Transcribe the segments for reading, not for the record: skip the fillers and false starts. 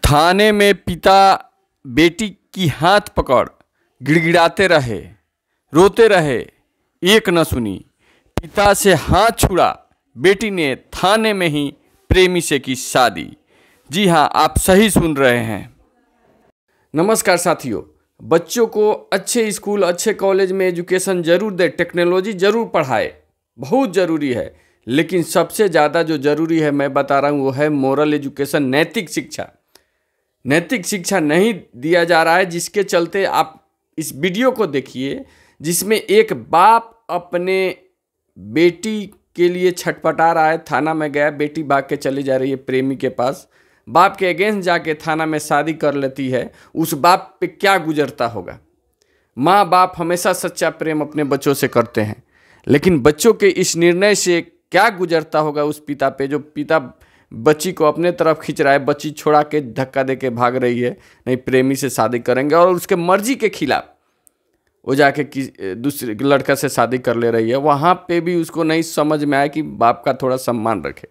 थाने में पिता बेटी की हाथ पकड़ गिड़गिड़ाते रहे, रोते रहे, एक न सुनी। पिता से हाथ छुड़ा बेटी ने थाने में ही प्रेमी से की शादी। जी हाँ, आप सही सुन रहे हैं। नमस्कार साथियों, बच्चों को अच्छे स्कूल, अच्छे कॉलेज में एजुकेशन ज़रूर दे, टेक्नोलॉजी ज़रूर पढ़ाए, बहुत ज़रूरी है। लेकिन सबसे ज़्यादा जो ज़रूरी है मैं बता रहा हूँ वो है मोरल एजुकेशन, नैतिक शिक्षा। नैतिक शिक्षा नहीं दिया जा रहा है, जिसके चलते आप इस वीडियो को देखिए जिसमें एक बाप अपने बेटी के लिए छटपटा रहा है। थाना में गया, बेटी भाग के चली जा रही है प्रेमी के पास, बाप के अगेंस्ट जाके थाना में शादी कर लेती है। उस बाप पे क्या गुजरता होगा। माँ बाप हमेशा सच्चा प्रेम अपने बच्चों से करते हैं, लेकिन बच्चों के इस निर्णय से क्या गुजरता होगा उस पिता पे, जो पिता बच्ची को अपने तरफ खींच रहा है, बच्ची छोड़ा के धक्का दे के भाग रही है, नहीं प्रेमी से शादी करेंगे, और उसके मर्जी के खिलाफ वो जाके दूसरे लड़का से शादी कर ले रही है। वहाँ पे भी उसको नहीं समझ में आया कि बाप का थोड़ा सम्मान रखे।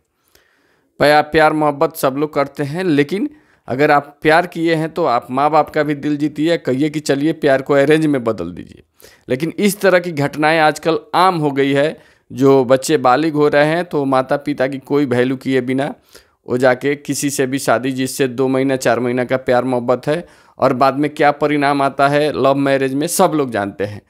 प्यार मोहब्बत सब लोग करते हैं, लेकिन अगर आप प्यार किए हैं तो आप माँ बाप का भी दिल जीतिए, कहिए कि चलिए प्यार को अरेंज में बदल दीजिए। लेकिन इस तरह की घटनाएं आजकल आम हो गई है। जो बच्चे बालिग हो रहे हैं तो माता पिता की कोई वैल्यू किए बिना वो जाके किसी से भी शादी, जिससे 2 महीना 4 महीना का प्यार मोहब्बत है, और बाद में क्या परिणाम आता है लव मैरिज में सब लोग जानते हैं।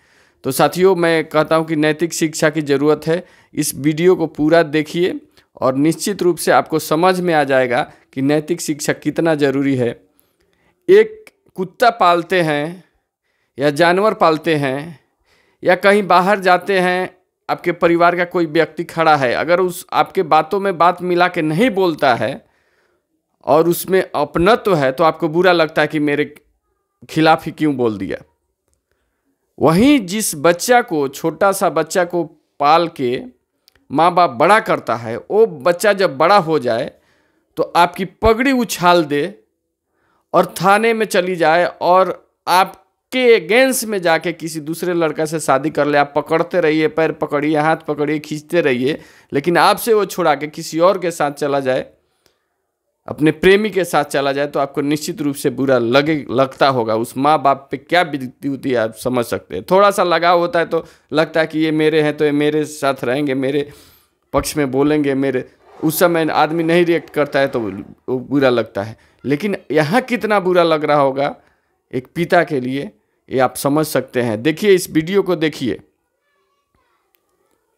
तो साथियों, मैं कहता हूं कि नैतिक शिक्षा की ज़रूरत है। इस वीडियो को पूरा देखिए और निश्चित रूप से आपको समझ में आ जाएगा कि नैतिक शिक्षा कितना ज़रूरी है। एक कुत्ता पालते हैं या जानवर पालते हैं या कहीं बाहर जाते हैं, आपके परिवार का कोई व्यक्ति खड़ा है, अगर उस आपके बातों में बात मिला के नहीं बोलता है और उसमें अपनत्व है तो आपको बुरा लगता है कि मेरे खिलाफ ही क्यों बोल दिया। वहीं जिस बच्चा को, छोटा सा बच्चा को पाल के माँ बाप बड़ा करता है, वो बच्चा जब बड़ा हो जाए तो आपकी पगड़ी उछाल दे और थाने में चली जाए और आपके अगेंस्ट में जाके किसी दूसरे लड़का से शादी कर ले। आप पकड़ते रहिए, पैर पकड़िए, हाथ पकड़िए, खींचते रहिए, लेकिन आपसे वो छुड़ा के किसी और के साथ चला जाए, अपने प्रेमी के साथ चला जाए, तो आपको निश्चित रूप से बुरा लगता होगा। उस माँ बाप पे क्या बीतती होती है आप समझ सकते हैं। थोड़ा सा लगाव होता है तो लगता है कि ये मेरे हैं तो ये मेरे साथ रहेंगे, मेरे पक्ष में बोलेंगे, मेरे, उस समय आदमी नहीं रिएक्ट करता है तो वो बुरा लगता है। लेकिन यहाँ कितना बुरा लग रहा होगा एक पिता के लिए, ये आप समझ सकते हैं। देखिए, इस वीडियो को देखिए।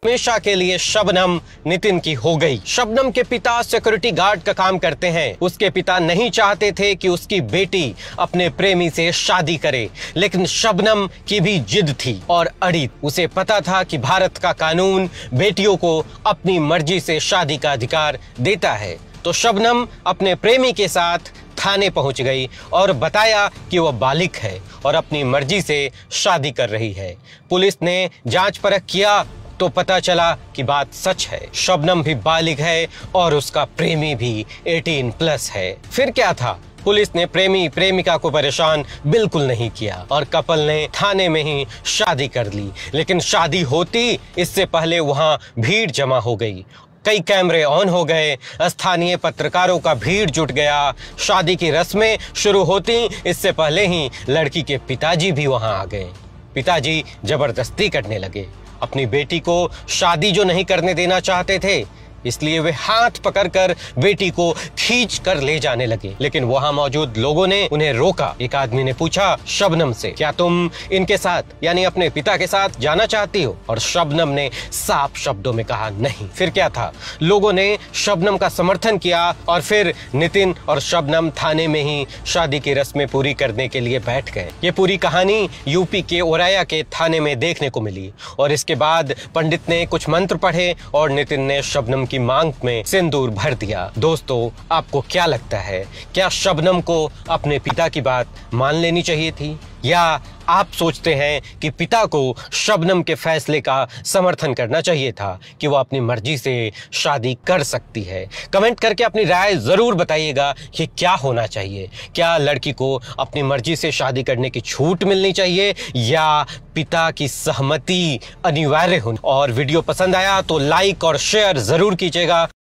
हमेशा के लिए शबनम नितिन की हो गई। शबनम के पिता सिक्योरिटी गार्ड का काम करते हैं। उसके पिता नहीं चाहते थे कि उसकी बेटी अपने प्रेमी से शादी करे, लेकिन शबनम की भी जिद थी और अड़ी। उसे पता था कि भारत का कानून बेटियों को अपनी मर्जी से शादी का अधिकार देता है। तो शबनम अपने प्रेमी के साथ थाने पहुंच गई और बताया कि वह बालिग है और अपनी मर्जी से शादी कर रही है। पुलिस ने जांच परख किया तो पता चला कि बात सच है। शबनम भी बालिग है और उसका प्रेमी भी 18+ है। फिर क्या था, पुलिस ने प्रेमी प्रेमिका को परेशान बिल्कुल नहीं किया और कपल ने थाने में ही शादी कर ली। लेकिन शादी होती इससे पहले वहां भीड़ जमा हो गई, कई कैमरे ऑन हो गए, स्थानीय पत्रकारों का भीड़ जुट गया। शादी की रस्में शुरू होती इससे पहले ही लड़की के पिताजी भी वहां आ गए। पिताजी जबरदस्ती करने लगे। अपनी बेटी को शादी जो नहीं करने देना चाहते थे, इसलिए वे हाथ पकड़कर बेटी को खींच कर ले जाने लगे। लेकिन वहां मौजूद लोगों ने उन्हें रोका। एक आदमी ने पूछा शबनम से, क्या तुम इनके साथ यानी अपने पिता के साथ जाना चाहती हो? और शबनम ने साफ शब्दों में कहा नहीं। फिर क्या था, लोगों ने शबनम का समर्थन किया और फिर नितिन और शबनम थाने में ही शादी की रस्में पूरी करने के लिए बैठ गए। ये पूरी कहानी यूपी के औरैया के थाने में देखने को मिली और इसके बाद पंडित ने कुछ मंत्र पढ़े और नितिन ने शबनम की मांग में सिंदूर भर दिया। दोस्तों, आपको क्या लगता है, क्या शबनम को अपने पिता की बात मान लेनी चाहिए थी, या आप सोचते हैं कि पिता को शबनम के फैसले का समर्थन करना चाहिए था कि वो अपनी मर्जी से शादी कर सकती है? कमेंट करके अपनी राय जरूर बताइएगा कि क्या होना चाहिए। क्या लड़की को अपनी मर्जी से शादी करने की छूट मिलनी चाहिए या पिता की सहमति अनिवार्य होनी? और वीडियो पसंद आया तो लाइक और शेयर जरूर कीजिएगा।